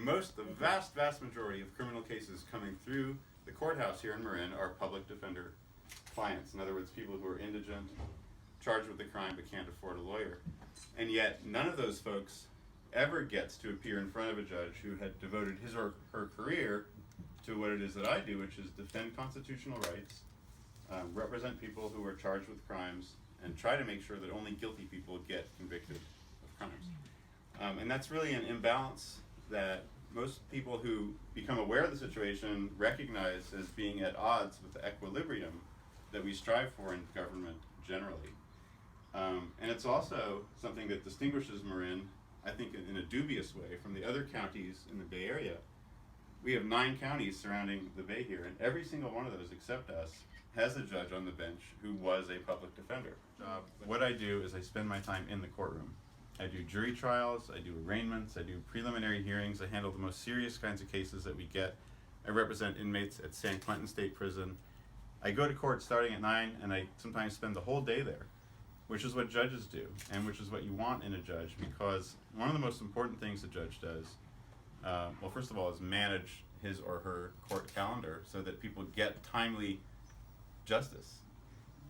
the vast majority of criminal cases coming through the courthouse here in Marin are public defender clients. In other words, people who are indigent, charged with a crime but can't afford a lawyer. And yet, none of those folks ever gets to appear in front of a judge who had devoted his or her career to what it is that I do, which is defend constitutional rights, represent people who are charged with crimes, and try to make sure that only guilty people get convicted of crimes. And that's really an imbalance that most people who become aware of the situation recognize as being at odds with the equilibrium that we strive for in government generally. And it's also something that distinguishes Marin, I think, in a dubious way from the other counties in the Bay Area. We have 9 counties surrounding the Bay here, and every single one of those except us has a judge on the bench who was a public defender. What I do is I spend my time in the courtroom. I do jury trials, I do arraignments, I do preliminary hearings, I handle the most serious kinds of cases that we get. I represent inmates at San Quentin State Prison. I go to court starting at 9, and I sometimes spend the whole day there, which is what judges do, and which is what you want in a judge, because one of the most important things a judge does, well, first of all, is manage his or her court calendar so that people get timely justice.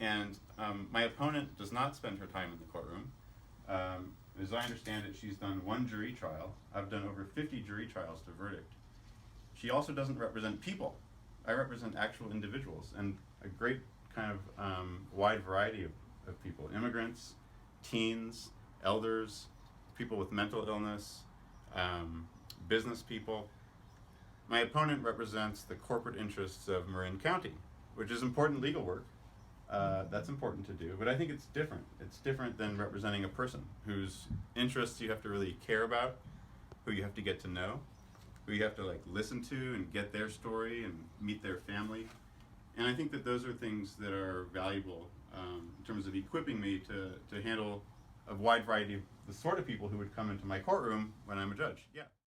And my opponent does not spend her time in the courtroom. As I understand it, she's done 1 jury trial. I've done over 50 jury trials to verdict. She also doesn't represent people. I represent actual individuals, and a great kind of wide variety of people: immigrants, teens, elders, people with mental illness, business people. My opponent represents the corporate interests of Marin County, which is important legal work. That's important to do, but I think it's different. It's different than representing a person whose interests you have to really care about, who you have to get to know, who you have to listen to and get their story and meet their family. And I think that those are things that are valuable in terms of equipping me to handle a wide variety of the sort of people who would come into my courtroom when I'm a judge. Yeah.